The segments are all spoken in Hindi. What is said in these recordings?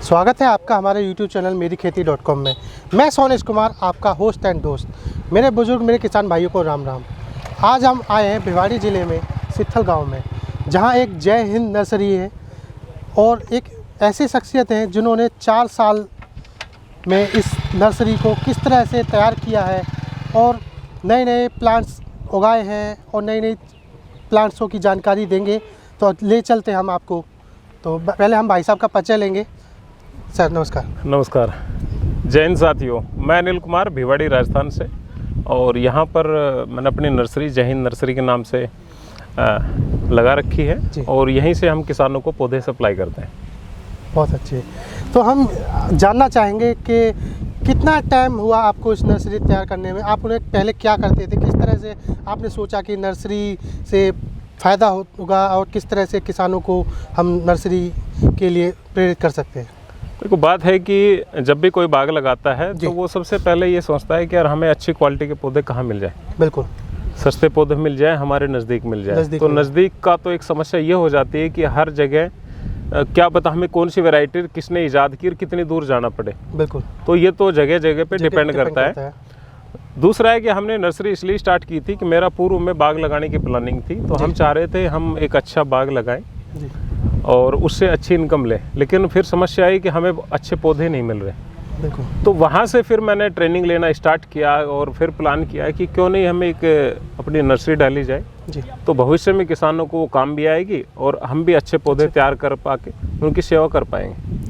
स्वागत है आपका हमारे YouTube चैनल मेरी खेती.com में। मैं सोनेश कुमार, आपका होस्ट एंड दोस्त। मेरे बुजुर्ग, मेरे किसान भाइयों को राम राम। आज हम आए हैं भिवाड़ी ज़िले में सित्थल गांव में, जहां एक जय हिंद नर्सरी है और एक ऐसी शख्सियत हैं जिन्होंने 4 साल में इस नर्सरी को किस तरह से तैयार किया है और नए नए प्लांट्स उगाए हैं और नई नई प्लांट्सों की जानकारी देंगे। तो ले चलते हैं हम आपको। तो पहले हम भाई साहब का परिचय लेंगे। सर नमस्कार। नमस्कार, जय हिंद साथियों। मैं अनिल कुमार, भिवाड़ी राजस्थान से, और यहाँ पर मैंने अपनी नर्सरी जय हिंद नर्सरी के नाम से लगा रखी है और यहीं से हम किसानों को पौधे सप्लाई करते हैं। बहुत अच्छे। तो हम जानना चाहेंगे कि कितना टाइम हुआ आपको इस नर्सरी तैयार करने में? आप उन्हें पहले क्या करते थे? किस तरह से आपने सोचा कि नर्सरी से फ़ायदा होगा और किस तरह से किसानों को हम नर्सरी के लिए प्रेरित कर सकते हैं? देखो, बात है कि जब भी कोई बाग लगाता है तो वो सबसे पहले ये सोचता है कि यार हमें अच्छी क्वालिटी के पौधे कहाँ मिल जाए। बिल्कुल, सस्ते पौधे मिल जाए, हमारे नज़दीक मिल जाए। तो नज़दीक का तो एक समस्या ये हो जाती है कि हर जगह क्या पता हमें कौन सी वैरायटी किसने ईजाद की और कितनी दूर जाना पड़े। बिल्कुल, तो ये तो जगह जगह पे डिपेंड करता है। दूसरा है कि हमने नर्सरी इसलिए स्टार्ट की थी कि मेरा पूर्व में बाग लगाने की प्लानिंग थी, तो हम चाह रहे थे हम एक अच्छा बाग लगाएं और उससे अच्छी इनकम लें, लेकिन फिर समस्या आई कि हमें अच्छे पौधे नहीं मिल रहे। तो वहाँ से फिर मैंने ट्रेनिंग लेना स्टार्ट किया और फिर प्लान किया कि क्यों नहीं हमें एक अपनी नर्सरी डाली जाए जी। तो भविष्य में किसानों को वो काम भी आएगी और हम भी अच्छे पौधे तैयार कर पाके उनकी सेवा कर पाएंगे।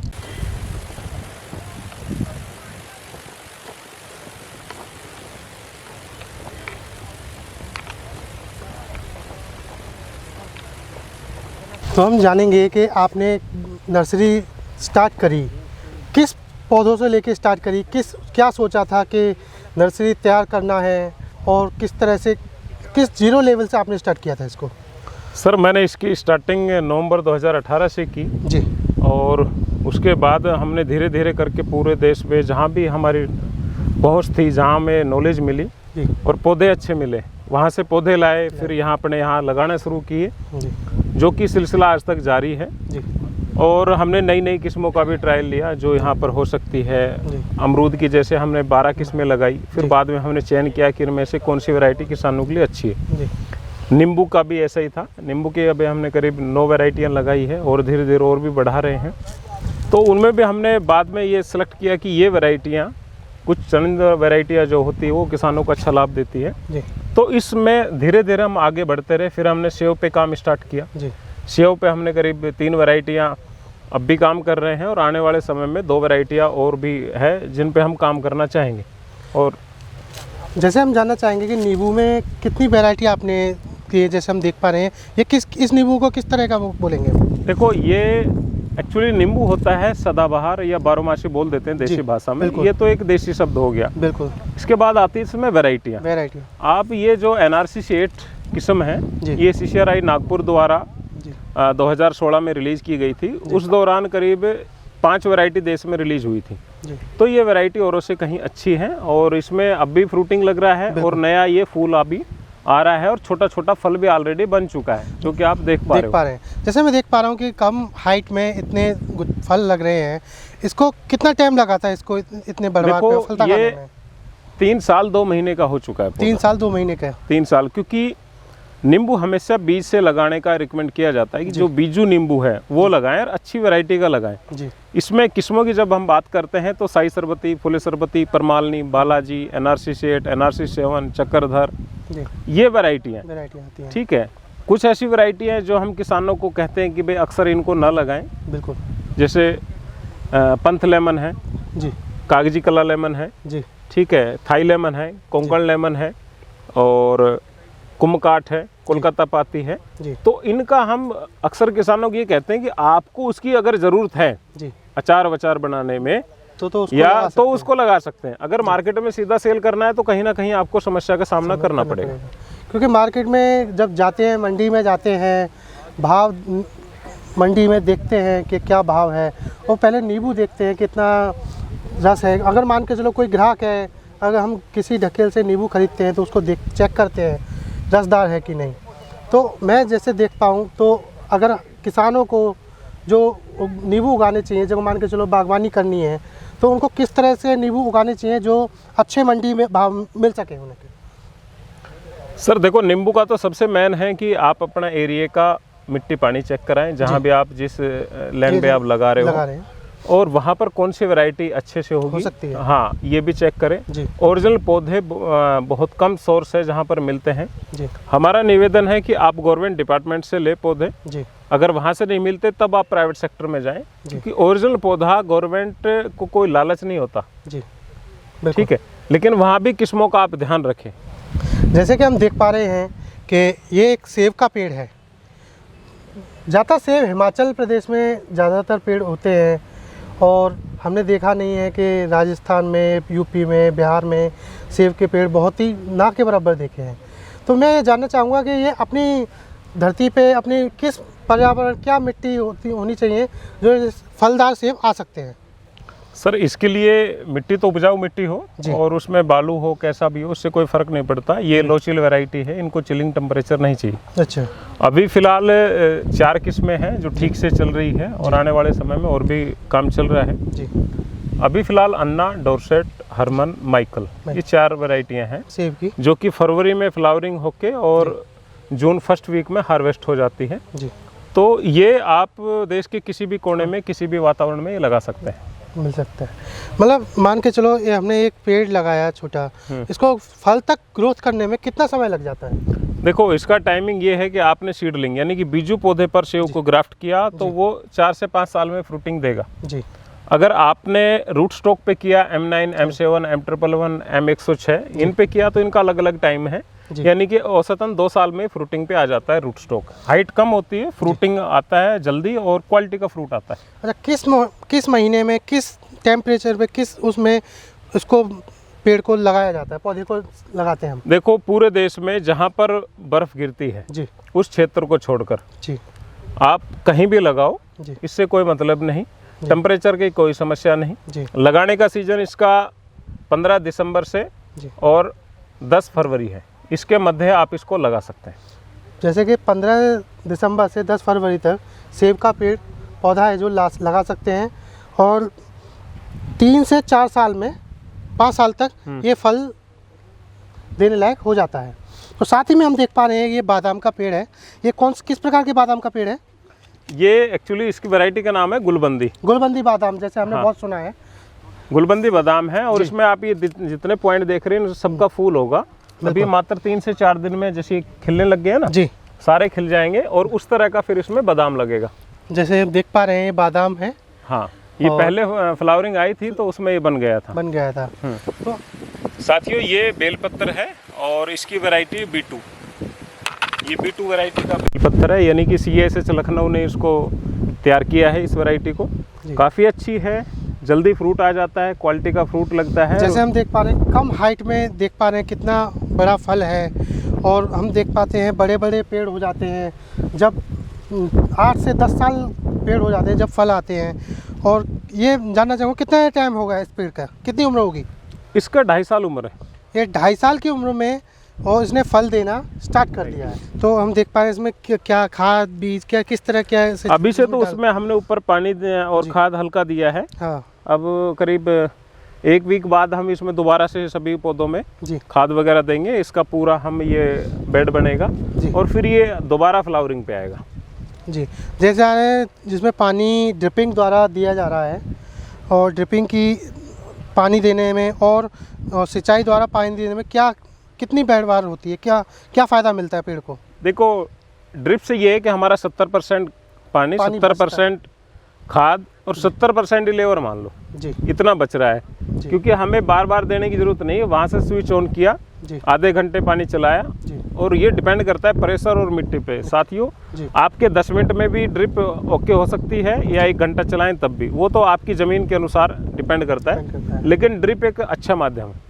तो हम जानेंगे कि आपने नर्सरी स्टार्ट करी, किस पौधों से लेके स्टार्ट करी, क्या सोचा था कि नर्सरी तैयार करना है और किस तरह से, किस जीरो लेवल से आपने स्टार्ट किया था इसको? सर, मैंने इसकी स्टार्टिंग नवंबर 2018 से की जी, और उसके बाद हमने धीरे धीरे करके पूरे देश में जहाँ भी हमारी पहुँच थी, जहाँ में नॉलेज मिली और पौधे अच्छे मिले, वहाँ से पौधे लाए, फिर यहाँ अपने यहाँ लगाना शुरू किए, जो कि सिलसिला आज तक जारी है जी। और हमने नई नई किस्मों का भी ट्रायल लिया जो यहाँ पर हो सकती है। अमरूद की जैसे हमने 12 किस्में लगाई, फिर बाद में हमने चयन किया कि इनमें से कौन सी वैरायटी किसानों के लिए अच्छी है। नींबू का भी ऐसा ही था। नींबू की अभी हमने करीब 9 वैरायटियाँ लगाई है और धीरे धीरे और भी बढ़ा रहे हैं। तो उनमें भी हमने बाद में ये सेलेक्ट किया कि ये वैरायटियाँ, कुछ चंद वैरायटियाँ जो होती है वो किसानों को अच्छा लाभ देती है जी। तो इसमें धीरे धीरे हम आगे बढ़ते रहे। फिर हमने सेव पे काम स्टार्ट किया जी। सेव पे हमने करीब 3 वैरायटियाँ अब भी काम कर रहे हैं और आने वाले समय में 2 वैरायटियाँ और भी है जिन पे हम काम करना चाहेंगे। और जैसे हम जानना चाहेंगे कि नींबू में कितनी वैरायटी आपने की? जैसे हम देख पा रहे हैं ये इस नींबू को किस तरह का बोलेंगे? देखो, ये एक्चुअली नींबू होता है सदाबहार या बारहमासी बोल देते हैं देसी भाषा में। ये तो एक देसी शब्द हो गया। बिल्कुल। इसके बाद आती है इसमें वैरायटियाँ। आप ये जो NRC 8 किस्म है, ये CCRI नागपुर द्वारा 2016 में रिलीज की गई थी। उस दौरान करीब 5 वैरायटी देश में रिलीज हुई थी। तो ये वैरायटी औरों से कहीं अच्छी है और इसमें अब भी फ्रूटिंग लग रहा है और नया ये फूल अभी आ रहा है और छोटा छोटा फल भी ऑलरेडी बन चुका है, जो कि आप देख पा रहे हैं। जैसे मैं देख पा रहा हूँ कि कम हाइट में इतने फल लग रहे हैं। इसको कितना टाइम लगा था इसको इतने बड़े फल तक? ये 3 साल 2 महीने का हो चुका है। 3 साल 2 महीने का? 3 साल, क्योंकि नींबू हमेशा बीज से लगाने का रिकमेंड किया जाता है कि जो बीजू नींबू है वो लगाएं और अच्छी वैरायटी का लगाएं जी। इसमें किस्मों की जब हम बात करते हैं तो साई सरबती, फुले सरबती, परमालनी, बालाजी, NRC 8, NRC 7, चक्रधर, ये वैरायटियाँ ठीक है। कुछ ऐसी वैरायटियाँ जो हम किसानों को कहते हैं कि भाई अक्सर इनको ना लगाएं। बिल्कुल। जैसे पंथ लेमन है जी, कागजी कला लेमन है जी, ठीक है, थाई लेमन है, कोंकण लेमन है और कुमकाट है, कोलकाता पाती है जी। तो इनका हम अक्सर किसानों को ये कहते हैं कि आपको उसकी अगर ज़रूरत है जी अचार वचार बनाने में तो उसको लगा सकते हैं। अगर मार्केट में सीधा सेल करना है तो कहीं ना कहीं आपको समस्या का सामना करना पड़ेगा, क्योंकि मार्केट में जब जाते हैं, मंडी में जाते हैं, भाव मंडी में देखते हैं कि क्या भाव है और पहले नींबू देखते हैं कितना रस है। अगर मान के चलो कोई ग्राहक है, अगर हम किसी ढकेल से नींबू खरीदते हैं तो उसको चेक करते हैं रसदार है कि नहीं। तो मैं जैसे देख पाऊँ तो अगर किसानों को जो नींबू उगाने चाहिए, जब मान के चलो बागवानी करनी है तो उनको किस तरह से नींबू उगाने चाहिए जो अच्छे मंडी में भाव मिल सके उन्हें? सर देखो, नींबू का तो सबसे मेन है कि आप अपना एरिया का मिट्टी पानी चेक कराएं, जहाँ भी आप जिस लैंड पे आप लगा रहे हो, और वहाँ पर कौन सी वैरायटी अच्छे से होगी हो सकती है। हाँ, ये भी चेक करें। ओरिजिनल पौधे बहुत कम सोर्स है जहाँ पर मिलते हैं जी। हमारा निवेदन है कि आप गवर्नमेंट डिपार्टमेंट से ले पौधे जी। अगर वहाँ से नहीं मिलते तब आप प्राइवेट सेक्टर में जाएं, क्योंकि ओरिजिनल पौधा गवर्नमेंट को कोई लालच नहीं होता जी, ठीक है। लेकिन वहाँ भी किस्मों का आप ध्यान रखें। जैसे कि हम देख पा रहे हैं कि ये एक सेब का पेड़ है। ज़्यादा सेब हिमाचल प्रदेश में ज़्यादातर पेड़ होते हैं, और हमने देखा नहीं है कि राजस्थान में, यूपी में, बिहार में सेब के पेड़ बहुत ही ना के बराबर देखे हैं। तो मैं ये जानना चाहूँगा कि ये अपनी धरती पे अपनी किस पर्यावरण, क्या मिट्टी होनी चाहिए जो फलदार सेब आ सकते हैं? सर इसके लिए मिट्टी तो उपजाऊ मिट्टी हो और उसमें बालू हो, कैसा भी हो, उससे कोई फ़र्क नहीं पड़ता। ये लो चिल वैरायटी है, इनको चिलिंग टेम्परेचर नहीं चाहिए। अच्छा। अभी फ़िलहाल 4 किस्में हैं जो ठीक से चल रही है, और आने वाले समय में और भी काम चल रहा है जी। अभी फ़िलहाल अन्ना, डोरसेट, हरमन, माइकल, ये 4 वैरायटियाँ हैं सेब की, जो कि फरवरी में फ्लावरिंग होके और जून फर्स्ट वीक में हार्वेस्ट हो जाती है जी। तो ये आप देश के किसी भी कोने में, किसी भी वातावरण में ये लगा सकते हैं, मिल सकता है। मतलब मान के चलो ये हमने एक पेड़ लगाया छोटा, इसको फल तक ग्रोथ करने में कितना समय लग जाता है? देखो इसका टाइमिंग ये है कि आपने सीडलिंग यानी कि बीजू पौधे पर सेब को ग्राफ्ट किया तो वो 4 से 5 साल में फ्रूटिंग देगा जी। अगर आपने रूट स्टॉक पे किया, M9, M7, M111, M106 इन पे किया तो इनका अलग अलग टाइम है, यानी कि औसतन 2 साल में फ्रूटिंग पे आ जाता है रूट स्टॉक। हाइट कम होती है, फ्रूटिंग आता है जल्दी और क्वालिटी का फ्रूट आता है। अच्छा, किस महीने में, किस टेम्परेचर पे, किस उसमें इसको पेड़ को लगाया जाता है, पौधे को लगाते हैं हम? देखो पूरे देश में जहाँ पर बर्फ गिरती है जी, उस क्षेत्र को छोड़कर जी आप कहीं भी लगाओ जी, इससे कोई मतलब नहीं, टेम्परेचर की कोई समस्या नहीं जी। लगाने का सीजन इसका 15 दिसंबर से और 10 फरवरी है, इसके मध्य आप इसको लगा सकते हैं। जैसे कि 15 दिसंबर से 10 फरवरी तक सेब का पेड़ पौधा है जो लगा सकते हैं, और 3 से 4 साल में 5 साल तक ये फल देने लायक हो जाता है। तो साथ ही में हम देख पा रहे हैं ये बादाम का पेड़ है। ये किस प्रकार के बादाम का पेड़ है? ये एक्चुअली इसकी वैरायटी का नाम है गुलबंदी। गुलबंदी बादाम, जैसे हमने बहुत सुना है, गुलबंदी बादाम है। और इसमें आप ये जितने पॉइंट देख रहे हैं सबका फूल होगा। अभी मात्र 3 से 4 दिन में जैसे खिलने लग गए ना जी, सारे खिल जाएंगे और उस तरह का फिर इसमें बादाम लगेगा। जैसे हम देख पा रहे हैं ये बादाम है। हाँ, ये पहले फ्लावरिंग आई थी तो उसमें ये बन गया था। तो साथियों ये बेलपत्र है और इसकी वैरायटी B2। ये B2 वैरायटी का बेलपत्र है, यानी कि CSH लखनऊ ने इसको तैयार किया है। इस वैरायटी को काफ़ी अच्छी है, जल्दी फ्रूट आ जाता है, क्वालिटी का फ्रूट लगता है। जैसे हम देख पा रहे हैं कम हाइट में देख पा रहे हैं कितना बड़ा फल है, और हम देख पाते हैं बड़े बड़े पेड़ हो जाते हैं जब 8 से 10 साल पेड़ हो जाते हैं जब फल आते हैं। और ये जानना चाहूँगा कितना टाइम होगा इस पेड़ का, कितनी उम्र होगी इसका? 2.5 साल उम्र है। ये 2.5 साल की उम्र में और इसने फल देना स्टार्ट कर दिया है। तो हम देख पा रहे हैं इसमें क्या खाद, बीज, क्या किस तरह क्या है? अभी से तो उसमें हमने ऊपर पानी और खाद हल्का दिया है। हाँ। अब करीब 1 वीक बाद हम इसमें दोबारा से सभी पौधों में खाद वगैरह देंगे। इसका पूरा हम ये बेड बनेगा और फिर ये दोबारा फ्लावरिंग पे आएगा जी। जैसे जिसमें पानी ड्रिपिंग द्वारा दिया जा रहा है, और ड्रिपिंग की पानी देने में और सिंचाई द्वारा पानी देने में कितनी पैदावार होती है, क्या फ़ायदा मिलता है पेड़ को? देखो ड्रिप से ये है कि हमारा 70% पानी 70% खाद और 70% लेबर मान लो जी, इतना बच रहा है। क्योंकि हमें बार बार देने की जरूरत नहीं है, वहाँ से स्विच ऑन किया, आधे घंटे पानी चलाया, और ये डिपेंड करता है प्रेशर और मिट्टी पे। साथियों आपके 10 मिनट में भी ड्रिप ओके हो सकती है, या 1 घंटा चलाएं तब भी, वो तो आपकी ज़मीन के अनुसार डिपेंड करता है। लेकिन ड्रिप एक अच्छा माध्यम है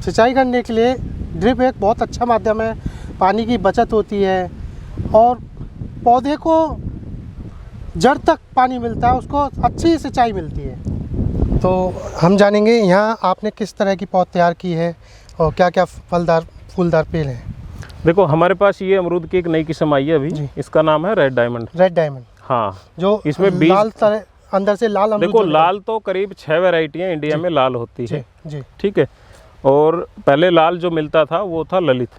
सिंचाई करने के लिए। ड्रिप एक बहुत अच्छा माध्यम है, पानी की बचत होती है और पौधे को जड़ तक पानी मिलता है, उसको अच्छी सिंचाई मिलती है। तो हम जानेंगे यहाँ आपने किस तरह की पौध तैयार की है और क्या क्या फलदार फूलदार पेड़ हैं। देखो हमारे पास ये अमरूद की एक नई किस्म आई है अभी, इसका नाम है रेड डायमंड। रेड डायमंड, हाँ, जो इसमें बीज लाल तरह अंदर से लाल अमरूद देखो जो लाल तो करीब 6 वैरायटियाँ इंडिया में लाल होती है। जी ठीक है। और पहले लाल जो मिलता था वो था ललित।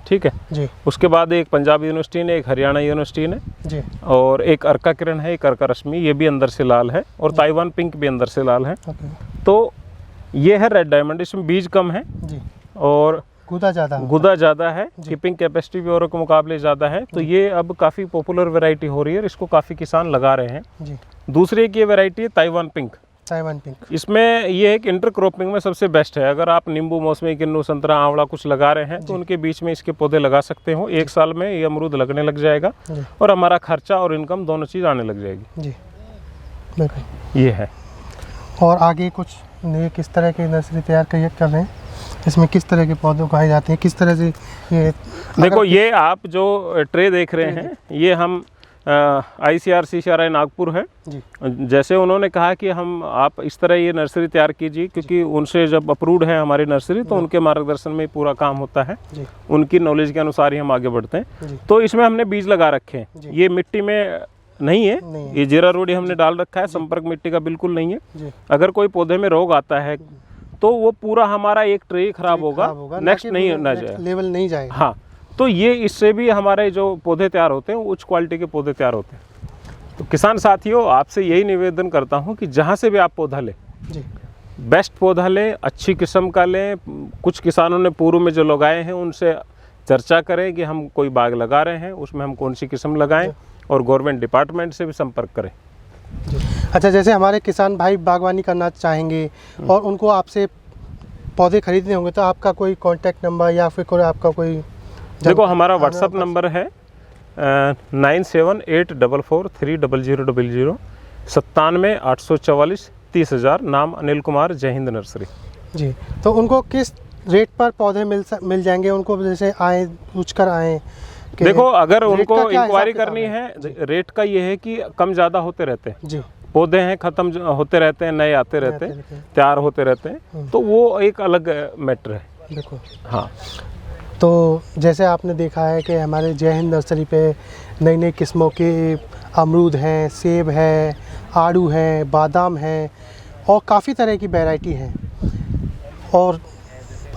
ठीक है जी। उसके बाद एक पंजाब यूनिवर्सिटी ने, एक हरियाणा यूनिवर्सिटी ने जी, और एक अर्का किरण है, एक अर्का रश्मि, ये भी अंदर से लाल है, और ताइवान पिंक भी अंदर से लाल है। तो ये है रेड डायमंड। इसमें बीज कम है जी, और गुदा ज़्यादा है, कीपिंग कैपेसिटी भी औरों के मुकाबले ज़्यादा है। तो ये अब काफ़ी पॉपुलर वैरायटी हो रही है, इसको काफ़ी किसान लगा रहे हैं जी। दूसरी एक ये वैरायटी है ताइवान पिंक। इसमें ये एक इंटर क्रॉपिंग में सबसे बेस्ट है। अगर आप नींबू, मौसमी, किन्नू, संतरा, आंवला कुछ लगा रहे हैं तो उनके बीच में इसके पौधे लगा सकते हो। 1 साल में ये अमरूद लगने लग जाएगा और हमारा खर्चा और इनकम दोनों चीज़ आने लग जाएगी जी। बिल्कुल ये है। और आगे कुछ नए किस तरह की नर्सरी तैयार कर रहे हैं, इसमें किस तरह के पौधे उगाए जाते हैं, किस तरह से ये देखो ये आप जो ट्रे देख रहे हैं ये हम ICRCCRI नागपुर है जी। जैसे उन्होंने कहा कि हम आप इस तरह ये नर्सरी तैयार कीजिए, क्योंकि उनसे जब अप्रूव्ड है हमारी नर्सरी तो उनके मार्गदर्शन में पूरा काम होता है जी। उनकी नॉलेज के अनुसार ही हम आगे बढ़ते हैं। तो इसमें हमने बीज लगा रखे हैं, ये मिट्टी में नहीं है, ये जीरा रोडी हमने डाल रखा है, संपर्क मिट्टी का बिल्कुल नहीं है। अगर कोई पौधे में रोग आता है तो वो पूरा हमारा एक ट्रे खराब होगा, नेक्स्ट नहीं होना चाहिए, लेवल नहीं जाएगा। हाँ, तो ये इससे भी हमारे जो पौधे तैयार होते हैं उच्च क्वालिटी के पौधे तैयार होते हैं। तो किसान साथियों आपसे यही निवेदन करता हूँ कि जहाँ से भी आप पौधा लें जी, बेस्ट पौधा लें, अच्छी किस्म का लें। कुछ किसानों ने पूर्व में जो लगाए हैं उनसे चर्चा करें कि हम कोई बाग लगा रहे हैं उसमें हम कौन सी किस्म लगाएं, और गवर्नमेंट डिपार्टमेंट से भी संपर्क करें। अच्छा, जैसे हमारे किसान भाई बागवानी करना चाहेंगे और उनको आपसे पौधे खरीदने होंगे तो आपका कोई कांटेक्ट नंबर या फिर कोई आपका कोई देखो हमारा व्हाट्सअप नंबर है 9784430000 97 844 नाम अनिल कुमार, जय हिंद नर्सरी जी। तो उनको किस रेट पर पौधे मिल जाएंगे, उनको जैसे आए पूछ कर आए? देखो अगर उनको इंक्वायरी करनी है, रेट का ये है कि कम ज़्यादा होते रहते हैं जी। पौधे हैं ख़त्म होते रहते हैं, नए आते रहते हैं, तैयार होते रहते हैं, तो वो एक अलग मैटर है। देखो हाँ, तो जैसे आपने देखा है कि हमारे जय हिंद नर्सरी पे नई नई किस्मों के अमरूद हैं, सेब है, आड़ू है, बादाम है और काफ़ी तरह की वैरायटी हैं। और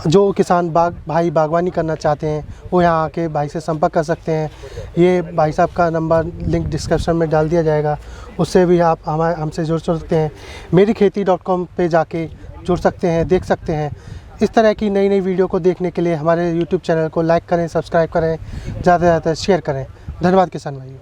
जो किसान भाई बागवानी करना चाहते हैं वो यहाँ आके भाई से संपर्क कर सकते हैं। ये भाई साहब का नंबर लिंक डिस्क्रिप्शन में डाल दिया जाएगा, उससे भी आप हमसे जुड़ सकते हैं। मेरीखेती.com पे जाके जुड़ सकते हैं, देख सकते हैं। इस तरह की नई नई वीडियो को देखने के लिए हमारे YouTube चैनल को लाइक करें, सब्सक्राइब करें, ज़्यादा से ज़्यादा शेयर करें। धन्यवाद किसान भाइयों।